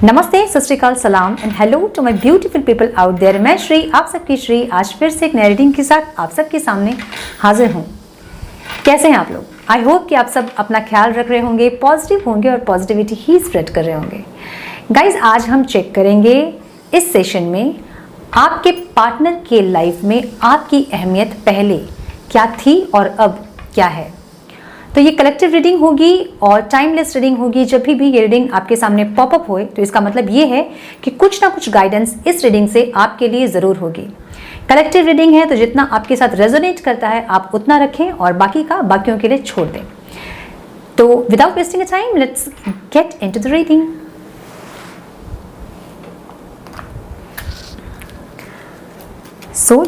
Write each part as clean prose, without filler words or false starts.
नमस्ते, सत श्री अकाल, सलाम and hello to my beautiful people out there. मैं श्री, आप सबकी श्री, आज फिर से एक नई रीडिंग के साथ आप सबके सामने हाजिर हूँ। कैसे हैं आप लोग? आई होप कि आप सब अपना ख्याल रख रहे होंगे, पॉजिटिव होंगे और पॉजिटिविटी ही स्प्रेड कर रहे होंगे। गाइज, आज हम चेक करेंगे इस सेशन में आपके पार्टनर के लाइफ में आपकी अहमियत पहले क्या थी और अब क्या है। तो ये कलेक्टिव रीडिंग होगी और टाइमलेस रीडिंग होगी। जब भी ये रीडिंग आपके सामने पॉपअप होए तो इसका मतलब ये है कि कुछ ना कुछ गाइडेंस इस रीडिंग से आपके लिए ज़रूर होगी। कलेक्टिव रीडिंग है तो जितना आपके साथ रेजोनेट करता है आप उतना रखें और बाकी का बाकियों के लिए छोड़ दें। तो without wasting a time, let's get into the reading.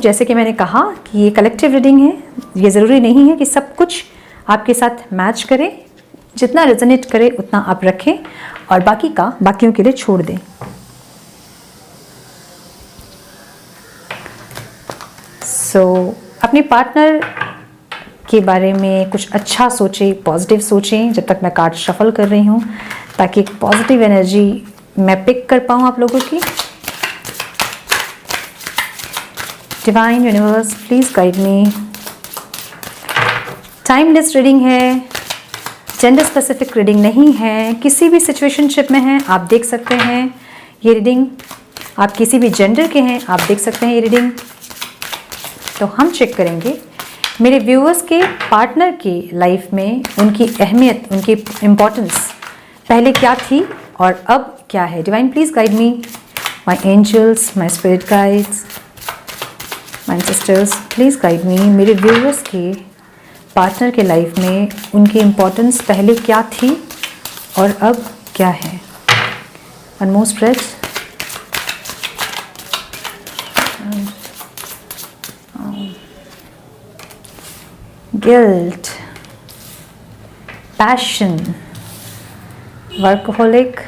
जैसे कि मैंने कहा कि ये कलेक्टिव रीडिंग है, ये ज़रूरी नहीं है कि सब कुछ आपके साथ मैच करे। जितना रेजोनेट करे उतना आप रखें और बाकी का बाकियों के लिए छोड़ दें। अपने पार्टनर के बारे में कुछ अच्छा सोचें, पॉजिटिव सोचें जब तक मैं कार्ड शफल कर रही हूँ, ताकि एक पॉजिटिव एनर्जी मैं पिक कर पाऊँ आप लोगों की। Divine universe, please guide me. Timeless reading है, जेंडर स्पेसिफिक रीडिंग नहीं है। किसी भी सिचुएशनशिप में हैं आप देख सकते हैं ये रीडिंग। आप किसी भी जेंडर के हैं आप देख सकते हैं ये रीडिंग। तो हम चेक करेंगे मेरे व्यूअर्स के पार्टनर की लाइफ में उनकी अहमियत, उनकी इम्पोर्टेंस पहले क्या थी और अब क्या है। Divine, please guide me. My angels, my spirit guides, my sisters, please guide me. मेरे व्यूअर्स के पार्टनर के लाइफ में उनकी इम्पोर्टेंस पहले क्या थी और अब क्या है। One more spread. Guilt, passion, workaholic,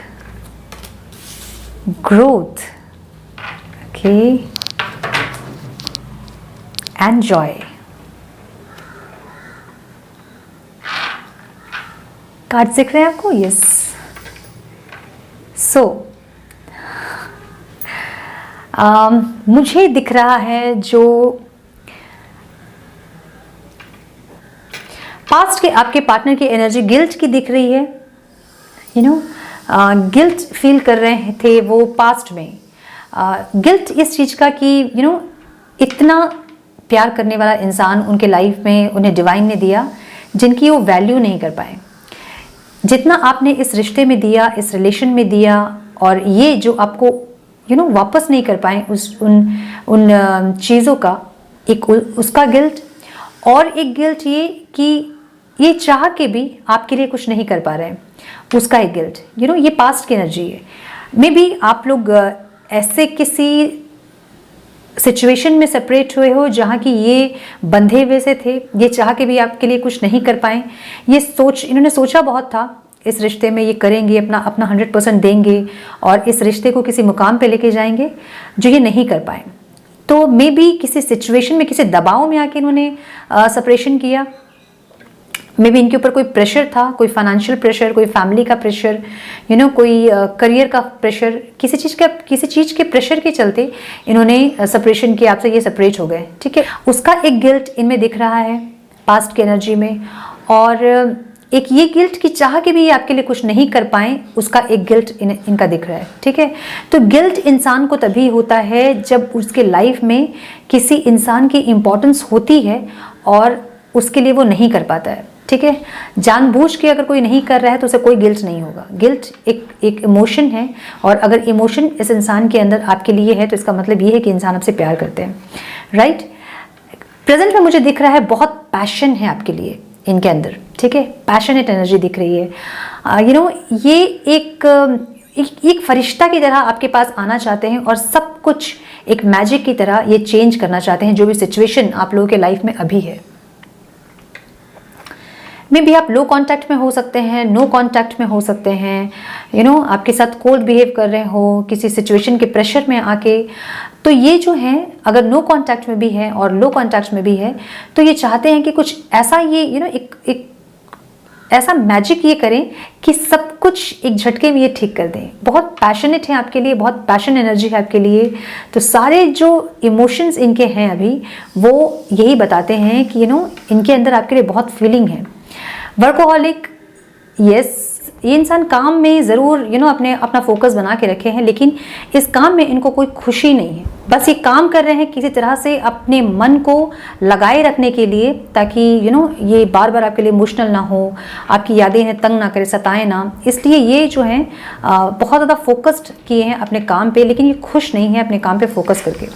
growth, okay, and Joy. Card दिख रहे हैं आपको? यस। मुझे दिख रहा है जो पास्ट के आपके पार्टनर की एनर्जी गिल्ट की दिख रही है। गिल्ट फील कर रहे थे वो पास्ट में। गिल्ट इस चीज़ का कि इतना प्यार करने वाला इंसान उनके लाइफ में उन्हें डिवाइन ने दिया जिनकी वो वैल्यू नहीं कर पाए। जितना आपने इस रिश्ते में दिया, इस रिलेशन में दिया, और ये जो आपको वापस नहीं कर पाए उन चीज़ों का, एक उसका गिल्ट, और एक गिल्ट ये कि ये चाह के भी आपके लिए कुछ नहीं कर पा रहे हैं, उसका एक गिल्ट। ये पास्ट की एनर्जी है। मे बी आप लोग ऐसे किसी सिचुएशन में सेपरेट हुए हो जहाँ की ये बंधे हुए से थे, ये चाह के भी आपके लिए कुछ नहीं कर पाए। इन्होंने सोचा बहुत था इस रिश्ते में ये करेंगे, अपना 100% देंगे और इस रिश्ते को किसी मुकाम पे लेके जाएंगे, जो ये नहीं कर पाए। तो मे बी किसी सिचुएशन में, किसी दबाव में आके इन्होंने सेपरेशन किया। मे बी इनके ऊपर कोई प्रेशर था, कोई फाइनेंशियल प्रेशर, कोई फैमिली का प्रेशर, कोई करियर का प्रेशर, किसी चीज़ के प्रेशर के चलते इन्होंने सेपरेशन किया, आपसे ये सेपरेट हो गए। ठीक है, उसका एक गिल्ट इनमें दिख रहा है पास्ट की एनर्जी में, और एक ये गिल्ट की चाह के भी ये आपके लिए कुछ नहीं कर पाए, उसका एक गिल्ट इनका दिख रहा है। ठीक है, तो गिल्ट इंसान को तभी होता है जब उसके लाइफ में किसी इंसान की इम्पोर्टेंस होती है और उसके लिए वो नहीं कर पाता है। ठीक है, जानबूझ के अगर कोई नहीं कर रहा है तो उसे कोई गिल्ट नहीं होगा। गिल्ट एक इमोशन है, और अगर इमोशन इस इंसान के अंदर आपके लिए है तो इसका मतलब ये है कि इंसान आपसे प्यार करते हैं। राइट, प्रेजेंट में मुझे दिख रहा है बहुत पैशन है आपके लिए इनके अंदर। ठीक है, पैशनेट एनर्जी दिख रही है। ये एक फरिश्ता की तरह आपके पास आना चाहते हैं और सब कुछ एक मैजिक की तरह ये चेंज करना चाहते हैं जो भी सिचुएशन आप लोगों के लाइफ में अभी है। मे बी आप लो कांटेक्ट में हो सकते हैं, नो कांटेक्ट में हो सकते हैं, आपके साथ कोल्ड बिहेव कर रहे हो किसी सिचुएशन के प्रेशर में आके। तो ये जो है, अगर नो कांटेक्ट में भी है और लो कांटेक्ट में भी है, तो ये चाहते हैं कि कुछ ऐसा ये एक ऐसा मैजिक ये करें कि सब कुछ एक झटके में ये ठीक कर दें। बहुत पैशनेट है आपके लिए, बहुत पैशन एनर्जी है आपके लिए। तो सारे जो इमोशंस इनके हैं अभी वो यही बताते हैं कि इनके अंदर आपके लिए बहुत फीलिंग है। वर्कोहॉलिक, यस, ये इंसान काम में ज़रूर अपना फोकस बना के रखे हैं, लेकिन इस काम में इनको कोई खुशी नहीं है। बस ये काम कर रहे हैं किसी तरह से अपने मन को लगाए रखने के लिए, ताकि ये बार बार आपके लिए इमोशनल ना हो, आपकी यादें हैं तंग ना करे, सताएं ना। इसलिए ये जो हैं बहुत ज़्यादा फोकस्ड किए हैं अपने काम पे, लेकिन ये खुश नहीं है अपने काम पे फोकस करके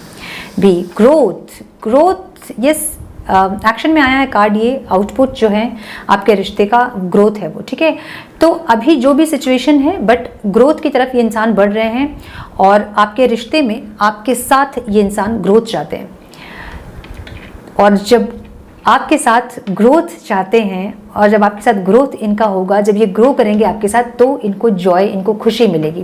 भी। ग्रोथ, यस, एक्शन में आया है कार्ड, ये आउटपुट जो है आपके रिश्ते का ग्रोथ है वो, ठीक है। तो अभी जो भी सिचुएशन है, बट ग्रोथ की तरफ ये इंसान बढ़ रहे हैं और आपके रिश्ते में आपके साथ ये इंसान ग्रोथ चाहते हैं। और जब आपके साथ ग्रोथ चाहते हैं और जब आपके साथ ग्रोथ इनका होगा, जब ये ग्रो करेंगे आपके साथ, तो इनको जॉय, इनको खुशी मिलेगी।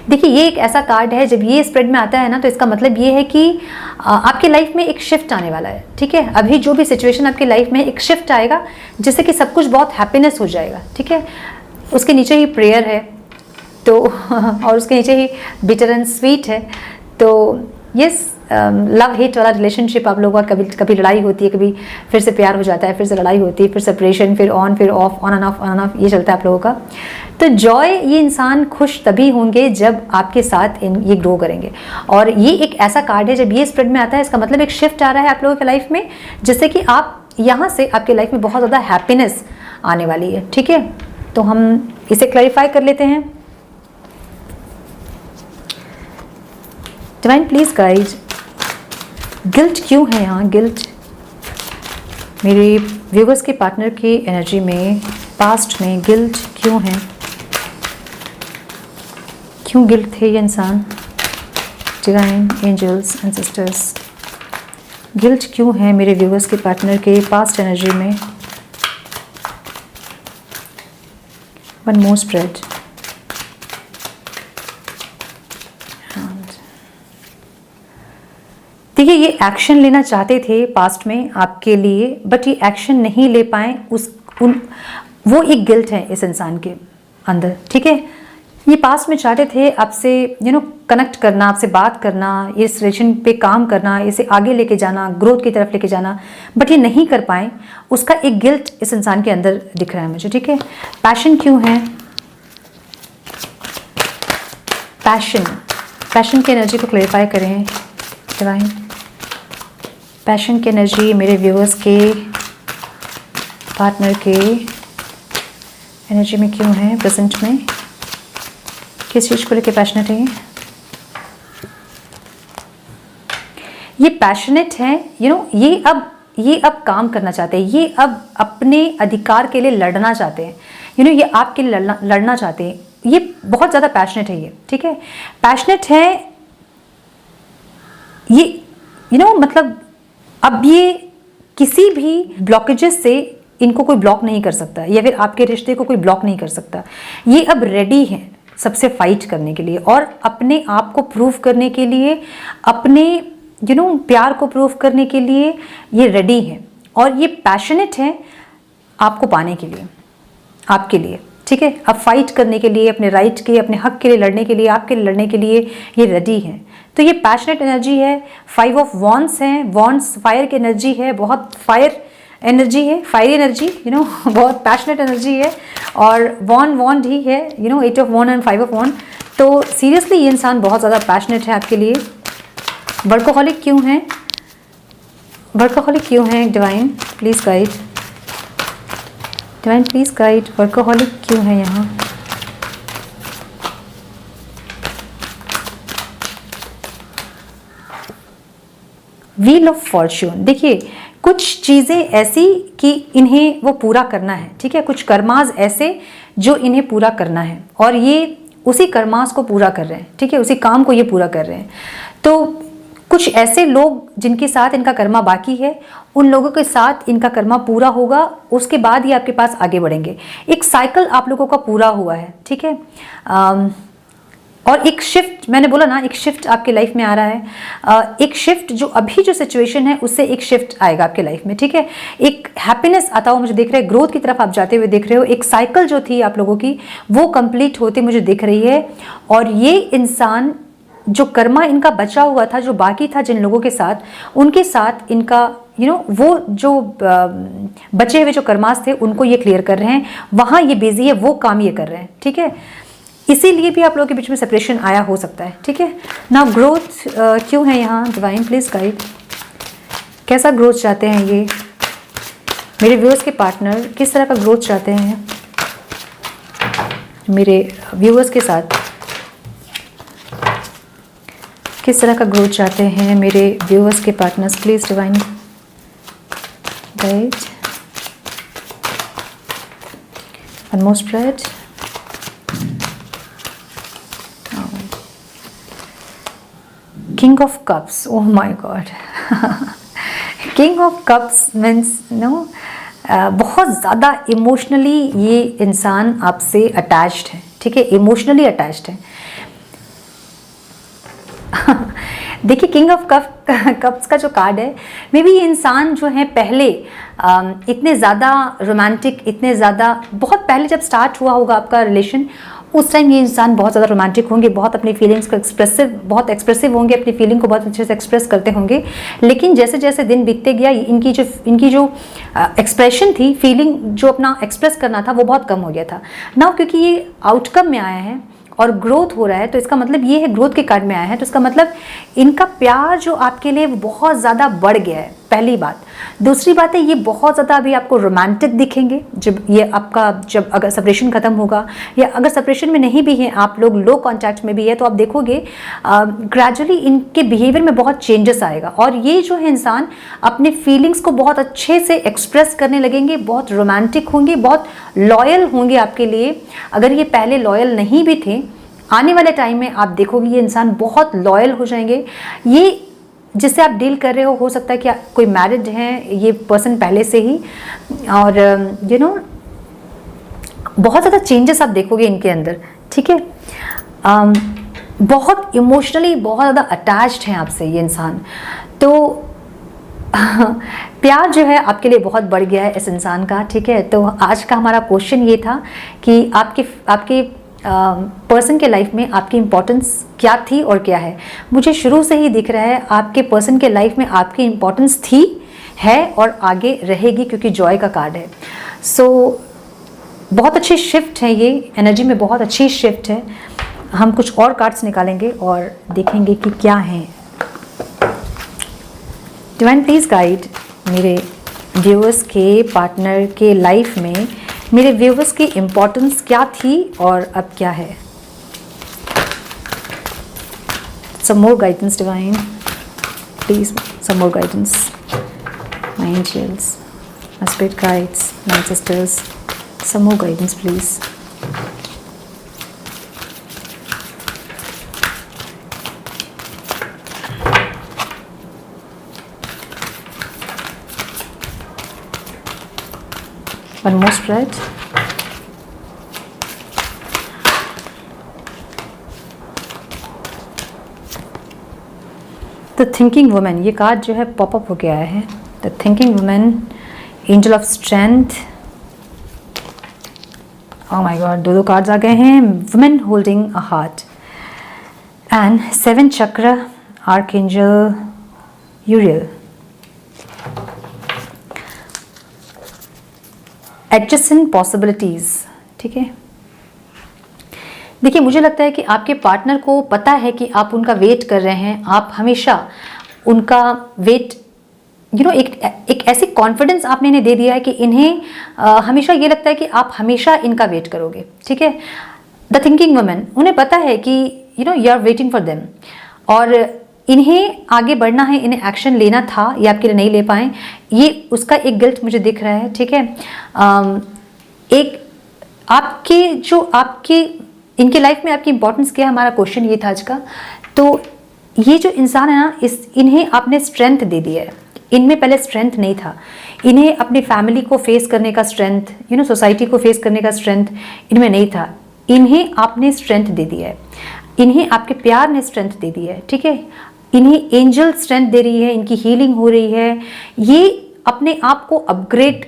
देखिए, ये एक ऐसा कार्ड है, जब ये स्प्रेड में आता है ना, तो इसका मतलब ये है कि आपके लाइफ में एक शिफ्ट आने वाला है, ठीक है। अभी जो भी सिचुएशन आपकी लाइफ में, एक शिफ्ट आएगा जिससे कि सब कुछ बहुत हैप्पीनेस हो जाएगा, ठीक है। उसके नीचे ही प्रेयर है तो और उसके नीचे ही बिटर एंड स्वीट है। तो यस, लव हेट वाला रिलेशनशिप आप लोगों का, कभी लड़ाई होती है, कभी फिर से प्यार हो जाता है, फिर से लड़ाई होती है, फिर सेपरेशन, फिर ऑन, फिर ऑफ, ऑन एंड ऑफ, ये चलता है आप लोगों का। तो जॉय, ये इंसान खुश तभी होंगे जब आपके साथ ये ग्रो करेंगे। और ये एक ऐसा कार्ड है, जब ये स्प्रेड में आता है, इसका मतलब एक शिफ्ट आ रहा है आप लोगों के लाइफ में, जिससे कि आप यहाँ से आपके लाइफ में बहुत ज़्यादा हैप्पीनेस आने वाली है, ठीक है। तो हम इसे क्लैरिफाई कर लेते हैं। डिवाइन प्लीज गाइड, गिल्ट क्यों है यहाँ? गिल्ट मेरे व्यूवर्स के पार्टनर की एनर्जी में, पास्ट में गिल्ट क्यों है? क्यों गिल्ट थे ये इंसान? डिवाइन, एंजल्स, एंसेस्टर्स, गिल्ट क्यों है मेरे व्यूवर्स के पार्टनर के पास्ट एनर्जी में? One more spread. देखिए, ये एक्शन लेना चाहते थे पास्ट में आपके लिए, बट ये एक्शन नहीं ले पाए। वो एक गिल्ट है इस इंसान के अंदर, ठीक है। ये पास्ट में चाहते थे आपसे कनेक्ट करना, आपसे बात करना, इस रिलेशन पे काम करना, इसे आगे लेके जाना, ग्रोथ की तरफ लेके जाना, बट ये नहीं कर पाए। उसका एक गिल्ट इस इंसान के अंदर दिख रहा है मुझे, ठीक है। पैशन क्यों है? पैशन की एनर्जी को क्लेरिफाई करें डिवाइन। पैशन की एनर्जी मेरे व्यूअर्स के पार्टनर के एनर्जी में क्यों है प्रेजेंट में? किस चीज़ को लेके पैशनेट है? ये पैशनेट है, ये अब काम करना चाहते हैं, ये अब अपने अधिकार के लिए लड़ना चाहते हैं, ये आपके लिए लड़ना चाहते हैं। ये बहुत ज़्यादा पैशनेट है ये, ठीक है। पैशनेट है ये, मतलब अब ये किसी भी ब्लॉकेजेस से इनको कोई ब्लॉक नहीं कर सकता, या फिर आपके रिश्ते को कोई ब्लॉक नहीं कर सकता। ये अब रेडी है सबसे फाइट करने के लिए और अपने आप को प्रूव करने के लिए, अपने प्यार को प्रूव करने के लिए ये रेडी है। और ये पैशनेट है आपको पाने के लिए, आपके लिए, ठीक है। अब फाइट करने के लिए, अपने राइट के, अपने हक के लिए लड़ने के लिए, आपके लिए लड़ने के लिए ये रेडी है। तो ये पैशनेट एनर्जी है। 5 ऑफ वॉन्ड्स हैं, वॉन्ड्स फायर की एनर्जी है, बहुत फायर एनर्जी है, फायरी एनर्जी, बहुत पैशनेट एनर्जी है। और वॉन्ड ही है, 8 ऑफ वॉन्ड एंड 5 ऑफ वॉन्ड। तो सीरियसली ये इंसान बहुत ज़्यादा पैशनेट है आपके लिए। वर्कोहॉलिक क्यों है? वर्कोहॉलिक क्यों है divine please guide? Divine please guide, workaholic क्यों है यहाँ? Wheel of Fortune. देखिए, कुछ चीज़ें ऐसी कि इन्हें वो पूरा करना है, ठीक है। कुछ कर्मास ऐसे जो इन्हें पूरा करना है और ये उसी कर्मास को पूरा कर रहे हैं, ठीक है। उसी काम को ये पूरा कर रहे हैं। तो कुछ ऐसे लोग जिनके साथ इनका कर्मा बाकी है, उन लोगों के साथ इनका कर्मा पूरा होगा, उसके बाद ही आपके पास आगे बढ़ेंगे। एक साइकिल आप लोगों का पूरा हुआ है, ठीक है। और एक शिफ्ट, मैंने बोला ना, एक शिफ्ट आपके लाइफ में आ रहा है। एक शिफ्ट जो अभी जो सिचुएशन है उससे एक शिफ्ट आएगा आपके लाइफ में, ठीक है। एक हैप्पीनेस आता हुआ मुझे दिख रहा है, ग्रोथ की तरफ आप जाते हुए दिख रहे हो। एक साइकिल जो थी आप लोगों की वो कंप्लीट होती मुझे दिख रही है। और ये इंसान जो कर्मा इनका बचा हुआ था, जो बाकी था जिन लोगों के साथ, उनके साथ इनका वो जो बचे हुए जो कर्मास थे उनको ये क्लियर कर रहे हैं। वहाँ ये बिजी है, वो काम ये कर रहे हैं, ठीक है। इसीलिए भी आप लोगों के बीच में सेपरेशन आया हो सकता है, ठीक है ना। ग्रोथ क्यों है यहाँ, डिवाइन प्लीज गाइड, कैसा ग्रोथ चाहते हैं ये मेरे व्यूअर्स के पार्टनर, किस तरह का ग्रोथ चाहते हैं मेरे व्यूअर्स के साथ, किस तरह का ग्रोथ चाहते हैं मेरे व्यूअर्स के partners, please divine guide. One more spread. King of Cups, oh my God. King of Cups means बहुत ज़्यादा इमोशनली ये इंसान आपसे अटैच्ड है, ठीक है, इमोशनली अटैच्ड है। देखिए किंग ऑफ कप्स का जो कार्ड है, मे बी ये इंसान जो है पहले इतने ज़्यादा रोमांटिक, इतने ज़्यादा, बहुत पहले जब स्टार्ट हुआ होगा आपका रिलेशन, उस टाइम ये इंसान बहुत ज़्यादा रोमांटिक होंगे, बहुत अपनी फीलिंग्स को बहुत एक्सप्रेसिव होंगे, अपनी फीलिंग को बहुत अच्छे से एक्सप्रेस करते होंगे। लेकिन जैसे जैसे दिन बीतते गया, इनकी जो एक्सप्रेशन थी, फीलिंग जो अपना एक्सप्रेस करना था, वो बहुत कम हो गया था ना। क्योंकि ये आउटकम में आया है और ग्रोथ हो रहा है, तो इसका मतलब ये है, ग्रोथ के कार्ड में आया है, तो इसका मतलब इनका प्यार जो आपके लिए बहुत ज़्यादा बढ़ गया है, पहली बात। दूसरी बात है, ये बहुत ज़्यादा अभी आपको रोमांटिक दिखेंगे जब ये आपका, जब अगर सेपरेशन ख़त्म होगा, या अगर सेपरेशन में नहीं भी हैं आप लोग, लो कॉन्टैक्ट में भी है, तो आप देखोगे ग्रेजुअली इनके बिहेवियर में बहुत चेंजेस आएगा। और ये जो है इंसान अपने फीलिंग्स को बहुत अच्छे से एक्सप्रेस करने लगेंगे, बहुत रोमांटिक होंगे, बहुत लॉयल होंगे आपके लिए। अगर ये पहले लॉयल नहीं भी थे, आने वाले टाइम में आप देखोगे ये इंसान बहुत लॉयल हो जाएंगे। ये जिससे आप डील कर रहे हो सकता है कि कोई मैरिड है ये पर्सन पहले से ही, और बहुत ज़्यादा चेंजेस आप देखोगे इनके अंदर, ठीक है। बहुत इमोशनली बहुत ज़्यादा अटैच्ड हैं आपसे ये इंसान, तो प्यार जो है आपके लिए बहुत बढ़ गया है इस इंसान का, ठीक है। तो आज का हमारा क्वेश्चन ये था कि आपके पर्सन के लाइफ में आपकी इम्पोर्टेंस क्या थी और क्या है। मुझे शुरू से ही दिख रहा है आपके पर्सन के लाइफ में आपकी इम्पोर्टेंस थी, है और आगे रहेगी, क्योंकि जॉय का कार्ड है। सो बहुत अच्छी शिफ्ट है ये, एनर्जी में बहुत अच्छी शिफ्ट है। हम कुछ और कार्ड्स निकालेंगे और देखेंगे कि क्या है। डिवाइन प्लीज गाइड मेरे व्यूअर्स के पार्टनर के लाइफ में मेरे व्यूअर्स की इम्पोर्टेंस क्या थी और अब क्या है। some more guidance divine, please, some more guidance, my angels, my spirit guides, my sisters, some more guidance please. One more spread. The thinking women, ये कार्ड जो है पॉपअप हो गया है। The thinking women, angel of strength, oh my God, दो cards आ गए हैं। Women holding a heart and 7 चक्र, आर्कएंजल यूरियल। एडजस्टेंट पॉसिबिलिटीज, ठीक है। देखिए मुझे लगता है कि आपके पार्टनर को पता है कि आप उनका वेट कर रहे हैं, आप हमेशा उनका वेट, एक ऐसी कॉन्फिडेंस आपने इन्हें दे दिया है कि इन्हें हमेशा ये लगता है कि आप हमेशा इनका वेट करोगे, ठीक है। द थिंकिंग वुमेन, उन्हें पता है कि you are waiting for them, और इन्हें आगे बढ़ना है, इन्हें एक्शन लेना था, ये आपके लिए नहीं ले पाए, ये उसका एक गिल्ट मुझे दिख रहा है, ठीक है। एक आपके इनकी लाइफ में आपकी इंपॉर्टेंस क्या है, हमारा क्वेश्चन ये था आज का। तो ये जो इंसान है ना, इन्हें आपने स्ट्रेंथ दे दिया है। इनमें पहले स्ट्रेंथ नहीं था, इन्हें अपनी फैमिली को फेस करने का स्ट्रेंथ, सोसाइटी को फेस करने का स्ट्रेंथ इनमें नहीं था, इन्हें आपने स्ट्रेंथ दे दिया है। इन्हें आपके प्यार ने स्ट्रेंथ दे दी है, ठीक है। इन्हें एंजल स्ट्रेंथ दे रही है, इनकी हीलिंग हो रही है, ये अपने आप को अपग्रेड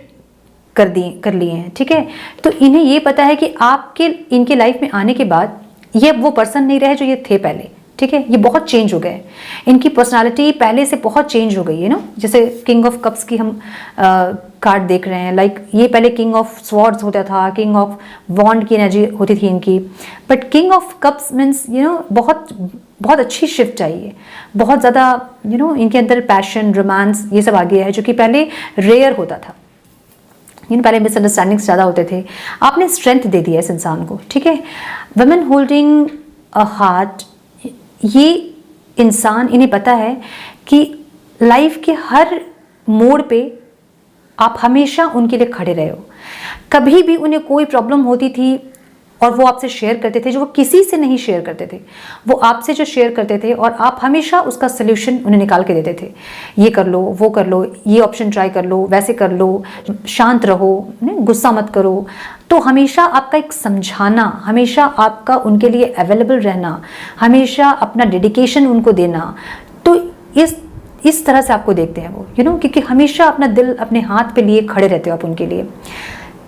कर लिए हैं, ठीक है। तो इन्हें ये पता है कि आपके इनके लाइफ में आने के बाद ये वो पर्सन नहीं रहे जो ये थे पहले, ठीक है। ये बहुत चेंज हो गए, इनकी पर्सनालिटी पहले से बहुत चेंज हो गई है ना। जैसे किंग ऑफ कप्स की हम कार्ड देख रहे हैं, लाइक ये पहले किंग ऑफ स्वॉर्ड्स होता था, किंग ऑफ वॉन्ड की एनर्जी होती थी इनकी, but king of cups means बहुत बहुत अच्छी शिफ्ट आई है, बहुत ज़्यादा इनके अंदर पैशन, रोमांस ये सब आ गया है, जो कि पहले रेयर होता था। पहले मिसअंडरस्टैंडिंग्स ज़्यादा होते थे, आपने स्ट्रेंथ दे दिया इस इंसान को, ठीक है। वुमेन होल्डिंग अ हार्ट, ये इंसान, इन्हें पता है कि लाइफ के हर मोड़ पे आप हमेशा उनके लिए खड़े रहे हो। कभी भी उन्हें कोई प्रॉब्लम होती थी और वो आपसे शेयर करते थे, जो वो किसी से नहीं शेयर करते थे, वो आपसे जो शेयर करते थे, और आप हमेशा उसका सल्यूशन उन्हें निकाल के देते थे। ये कर लो, वो कर लो, ये ऑप्शन ट्राई कर लो, वैसे कर लो, शांत रहो, गुस्सा मत करो। तो हमेशा आपका एक समझाना, हमेशा आपका उनके लिए अवेलेबल रहना, हमेशा अपना डेडिकेशन उनको देना, तो इस तरह से आपको देखते हैं वो, क्योंकि हमेशा अपना दिल अपने हाथ पे लिए खड़े रहते हो आप उनके लिए।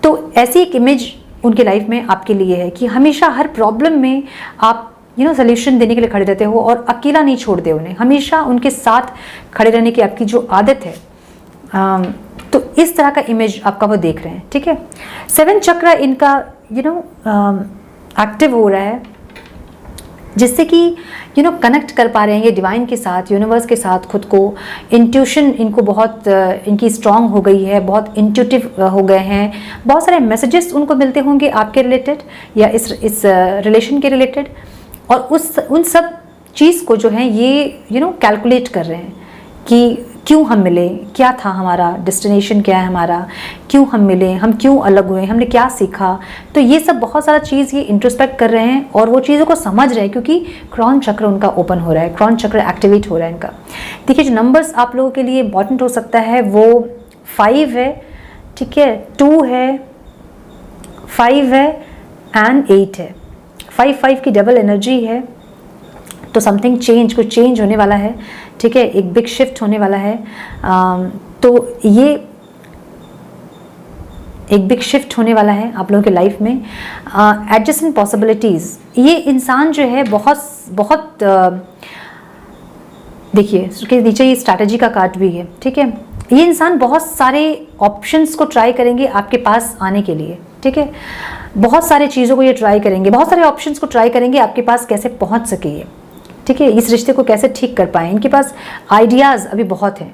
तो ऐसी एक इमेज उनके लाइफ में आपके लिए है कि हमेशा हर प्रॉब्लम में आप सल्यूशन देने के लिए खड़े रहते हो और अकेला नहीं छोड़ते उन्हें, हमेशा उनके साथ खड़े रहने की आपकी जो आदत है। तो इस तरह का इमेज आपका वो देख रहे हैं, ठीक है। 7 चक्र इनका एक्टिव हो रहा है, जिससे कि कनेक्ट कर पा रहे हैं ये डिवाइन के साथ, यूनिवर्स के साथ खुद को। इंट्यूशन इनको बहुत इनकी स्ट्रांग हो गई है, बहुत इंट्यूटिव हो गए हैं, बहुत सारे मैसेजेस उनको मिलते होंगे आपके रिलेटेड या इस रिलेशन के रिलेटेड, और उन सब चीज़ को जो है ये कैलकुलेट कर रहे हैं कि क्यों हम मिले, क्या था हमारा डेस्टिनेशन, क्या है हमारा, क्यों हम मिले, हम क्यों अलग हुए, हमने क्या सीखा। तो ये सब बहुत सारा चीज़ ये इंट्रोस्पेक्ट कर रहे हैं और वो चीज़ों को समझ रहे हैं, क्योंकि क्रॉन चक्र उनका ओपन हो रहा है, क्रॉन चक्र एक्टिवेट हो रहा है इनका। देखिए, जो नंबर्स आप लोगों के लिए इंपॉर्टेंट हो सकता है वो 5 है, ठीक है, 2 है, 5 है एंड 8 है। 5 की डबल एनर्जी है, तो समथिंग कुछ चेंज होने वाला है, ठीक है, एक बिग शिफ्ट होने वाला है। तो ये एक बिग शिफ्ट होने वाला है आप लोगों के लाइफ में। एडजस्टेंट पॉसिबिलिटीज़, ये इंसान जो है बहुत देखिए उसके नीचे ये स्ट्रैटेजी का कार्ड भी है, ठीक है। ये इंसान बहुत सारे ऑप्शंस को ट्राई करेंगे आपके पास आने के लिए, ठीक है। बहुत सारे चीज़ों को ये ट्राई करेंगे, बहुत सारे ऑप्शंस को ट्राई करेंगे आपके पास कैसे पहुंच सके ये, ठीक है, इस रिश्ते को कैसे ठीक कर पाएँ। इनके पास आइडियाज़ अभी बहुत हैं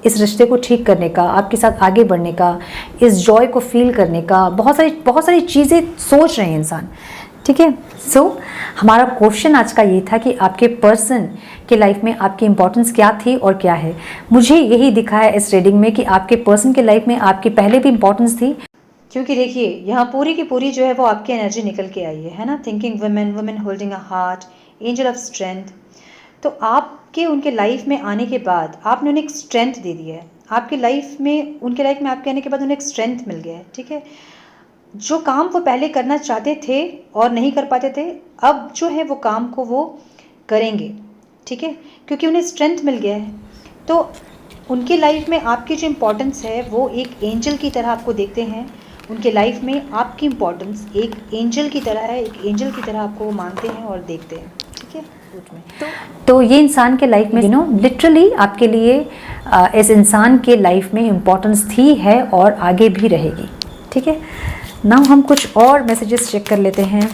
इस रिश्ते को ठीक करने का, आपके साथ आगे बढ़ने का, इस जॉय को फील करने का, बहुत सारी चीज़ें सोच रहे हैं इंसान, ठीक है। सो हमारा क्वेश्चन आज का ये था कि आपके पर्सन के लाइफ में आपकी इंपॉर्टेंस क्या थी और क्या है। मुझे यही दिखा है इस रीडिंग में कि आपके पर्सन के लाइफ में आपकी पहले भी इंपॉर्टेंस थी, क्योंकि देखिए यहाँ पूरी की पूरी जो है वो आपकी एनर्जी निकल के आई है ना। Thinking women holding a heart, angel of strength. तो आपके उनके लाइफ में आने के बाद आपने उन्हें एक स्ट्रेंथ दे दी है, आपकी लाइफ में उनके लाइफ में आपके आने के बाद उन्हें एक स्ट्रेंथ मिल गया है, ठीक है। जो काम वो पहले करना चाहते थे और नहीं कर पाते थे, अब जो है वो काम को वो करेंगे, ठीक है, क्योंकि उन्हें स्ट्रेंथ मिल गया है। तो उनके लाइफ में आपकी जो इम्पोर्टेंस है वो एक एंजल की तरह आपको देखते हैं। उनके लाइफ में आपकी इम्पोर्टेंस एक एंजल की तरह है, एक एंजल की तरह आपको मानते हैं और देखते हैं, ठीक है। तो ये इंसान के लाइफ में लिटरली आपके लिए इस इंसान के लाइफ में इम्पोर्टेंस थी, है और आगे भी रहेगी, ठीक है। नाउ हम कुछ और मैसेजेस चेक कर लेते हैं।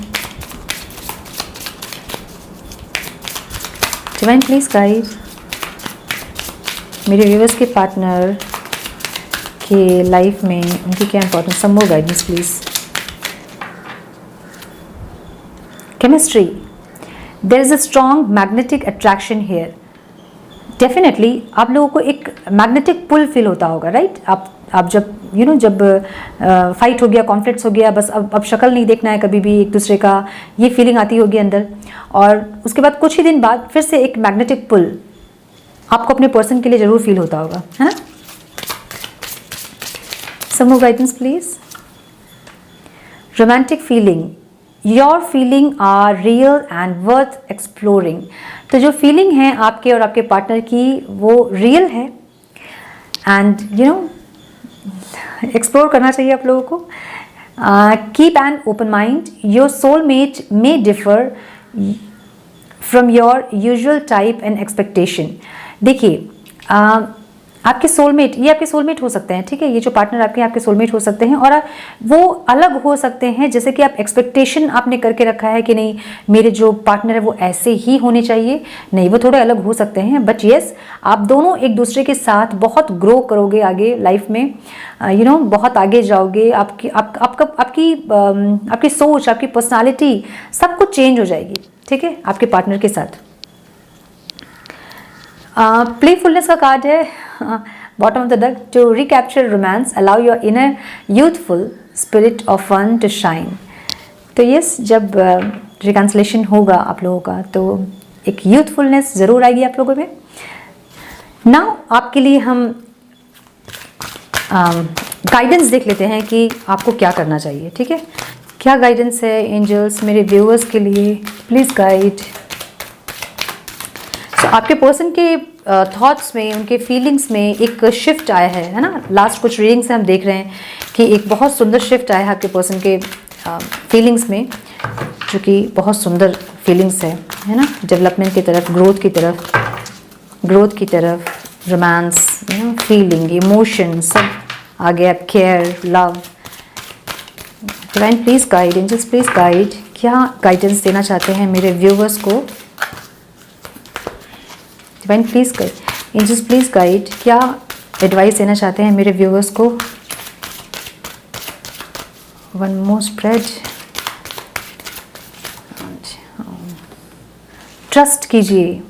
डिवाइन प्लीज गाइड मेरे व्यूअर्स के पार्टनर के लाइफ में उनकी क्या importance, some more guidance please. Chemistry, there is a strong magnetic attraction here. Definitely आप लोगों को एक मैग्नेटिक पुल फील होता होगा, राइट। आप जब जब फाइट हो गया, कॉन्फ्लिक्ट्स हो गया, बस अब शक्ल नहीं देखना है कभी भी एक दूसरे का, ये फीलिंग आती होगी अंदर, और उसके बाद कुछ ही दिन बाद फिर से एक मैग्नेटिक पुल आपको अपने पर्सन के लिए जरूर फील होता होगा, है ना। Some more guidance please. Romantic feeling, your feeling are real and worth exploring. तो जो फीलिंग है आपके और आपके पार्टनर की वो रियल है एंड एक्सप्लोर करना चाहिए आप लोगों को। Keep an open mind, your soulmate may differ from your usual type and expectation. देखिए आपके सोलमेट, ये आपके सोलमेट हो सकते हैं, ठीक है, ये जो पार्टनर आपके सोलमेट हो सकते हैं और वो अलग हो सकते हैं। जैसे कि आप एक्सपेक्टेशन आपने करके रखा है कि नहीं मेरे जो पार्टनर है वो ऐसे ही होने चाहिए, नहीं, वो थोड़े अलग हो सकते हैं। बट येस, आप दोनों एक दूसरे के साथ बहुत ग्रो करोगे आगे लाइफ में, बहुत आगे जाओगे। आपकी सोच, आपकी पर्सनालिटी सब कुछ चेंज हो जाएगी, ठीक है, आपके पार्टनर के साथ। प्लेफुलनेस का कार्ड है bottom of the deck. To recapture romance, allow your inner youthful spirit of fun to shine. तो यस, जब रिकन्सिलेशन होगा आप लोगों का तो एक यूथफुलनेस ज़रूर आएगी आप लोगों में। नाउ आपके लिए हम गाइडेंस देख लेते हैं कि आपको क्या करना चाहिए, ठीक है। क्या गाइडेंस है एंजल्स मेरे व्यूअर्स के लिए, प्लीज़ गाइड। तो आपके पर्सन के थॉट्स में, उनके फीलिंग्स में एक शिफ्ट आया है ना। लास्ट कुछ रीडिंग से हम देख रहे हैं कि एक बहुत सुंदर शिफ्ट आया है आपके पर्सन के फीलिंग्स में, जो कि बहुत सुंदर फीलिंग्स है ना, डेवलपमेंट की तरफ, ग्रोथ की तरफ, रोमांस, फीलिंग, इमोशन सब आ गया, care, love. Divine please guide, angels please guide, क्या गाइडेंस देना चाहते हैं मेरे व्यूवर्स को। Divine please guide, angels please guide, क्या एडवाइस देना चाहते हैं मेरे व्यूवर्स को। One more spread. ट्रस्ट कीजिए,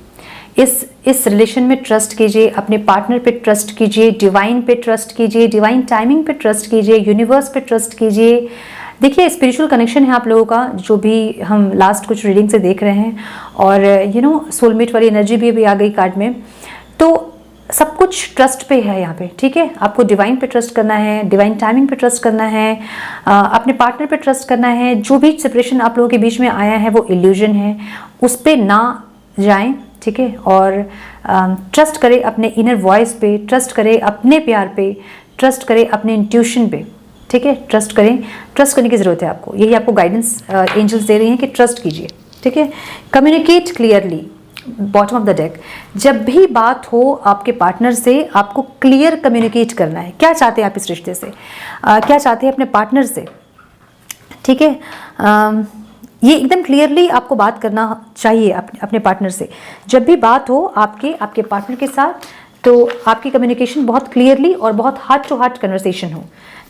इस रिलेशन में ट्रस्ट कीजिए, अपने पार्टनर पे ट्रस्ट कीजिए, डिवाइन पे ट्रस्ट कीजिए, डिवाइन टाइमिंग पे ट्रस्ट कीजिए, यूनिवर्स पे ट्रस्ट कीजिए। देखिए स्पिरिचुअल कनेक्शन है आप लोगों का, जो भी हम लास्ट कुछ रीडिंग से देख रहे हैं, और सोलमेट वाली एनर्जी भी आ गई कार्ड में। तो सब कुछ ट्रस्ट पे है यहाँ पे, ठीक है। आपको डिवाइन पे ट्रस्ट करना है, डिवाइन टाइमिंग पे ट्रस्ट करना है, अपने पार्टनर पे ट्रस्ट करना है। जो भी सेपरेशन आप लोगों के बीच में आया है वो इल्यूजन है, उस पर ना जाएं, ठीक है। और ट्रस्ट करें अपने इनर वॉइस पे, ट्रस्ट करें अपने प्यार पे, ट्रस्ट करें अपने इंट्यूशन पे, ठीक है। ट्रस्ट करें, ट्रस्ट करने की ज़रूरत है आपको। यही आपको गाइडेंस एंजल्स दे रही हैं कि ट्रस्ट कीजिए, ठीक है। Communicate clearly, bottom of the deck. जब भी बात हो आपके पार्टनर से, आपको क्लियर कम्युनिकेट करना है। क्या चाहते हैं आप इस रिश्ते से, क्या चाहते हैं अपने पार्टनर से, ठीक है। ये एकदम क्लियरली आपको बात करना चाहिए अपने पार्टनर से। जब भी बात हो आपके पार्टनर के साथ, तो आपकी कम्युनिकेशन बहुत क्लियरली और बहुत हार्ट टू हार्ट कन्वर्सेशन हो,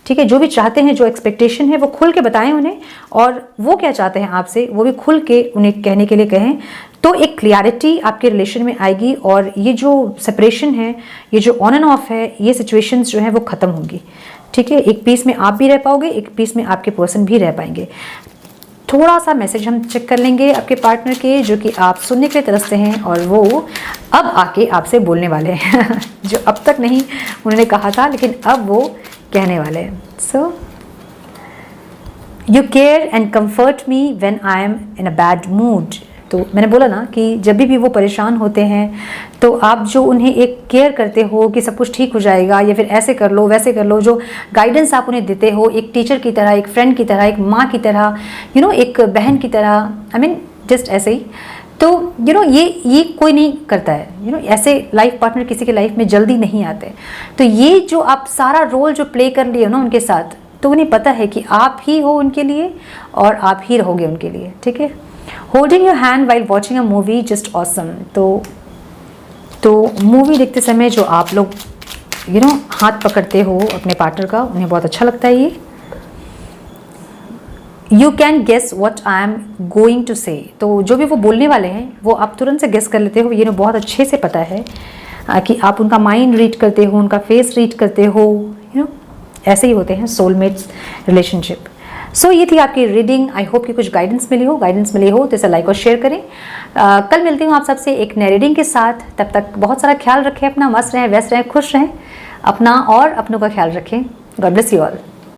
ठीक है। जो भी चाहते हैं, जो एक्सपेक्टेशन है, वो खुल के बताएं उन्हें, और वो क्या चाहते हैं आपसे वो भी खुल के उन्हें कहने के लिए कहें। तो एक क्लियरिटी आपके रिलेशन में आएगी, और ये जो सेपरेशन है, ये जो ऑन एंड ऑफ है, ये सिचुएशंस जो है वो ख़त्म होंगी, ठीक है। एक पीस में आप भी रह पाओगे, एक पीस में आपके पर्सन भी रह पाएंगे। थोड़ा सा मैसेज हम चेक कर लेंगे आपके पार्टनर के, जो कि आप सुनने के लिए तरसते हैं, और वो अब आके आपसे बोलने वाले हैं जो अब तक नहीं उन्होंने कहा था, लेकिन अब वो कहने वाले हैं। So you care and comfort me when I am in a bad mood. तो मैंने बोला ना कि जब भी वो परेशान होते हैं, तो आप जो उन्हें एक केयर करते हो कि सब कुछ ठीक हो जाएगा, या फिर ऐसे कर लो वैसे कर लो, जो गाइडेंस आप उन्हें देते हो, एक टीचर की तरह, एक फ्रेंड की तरह, एक माँ की तरह, एक बहन की तरह, आई मीन जस्ट ऐसे ही। तो ये कोई नहीं करता है, ऐसे लाइफ पार्टनर किसी के लाइफ में जल्दी नहीं आते। तो ये जो आप सारा रोल जो प्ले कर लिए हो ना उनके साथ, तो उन्हें पता है कि आप ही हो उनके लिए और आप ही रहोगे उनके लिए, ठीक है। Holding your hand while watching a movie just awesome. तो मूवी देखते समय जो आप लोग हाथ पकड़ते हो अपने पार्टनर का, उन्हें बहुत अच्छा लगता है ये। You can guess what I am going to say. तो जो भी वो बोलने वाले हैं वो आप तुरंत से गेस कर लेते हो, ये बहुत अच्छे से पता है कि आप उनका माइंड रीड करते हो, उनका फेस रीड करते हो, ऐसे ही होते हैं सोलमेट्स रिलेशनशिप। सो ये थी आपकी रीडिंग। आई होप कि कुछ गाइडेंस मिली हो तो इसे लाइक और शेयर करें। कल मिलती हूँ आप सबसे एक नए रीडिंग के साथ। तब तक बहुत सारा ख्याल रखें अपना, मस्त रहें, व्यस्त रहें, खुश रहें, अपना और अपनों का ख्याल रखें। God bless you all.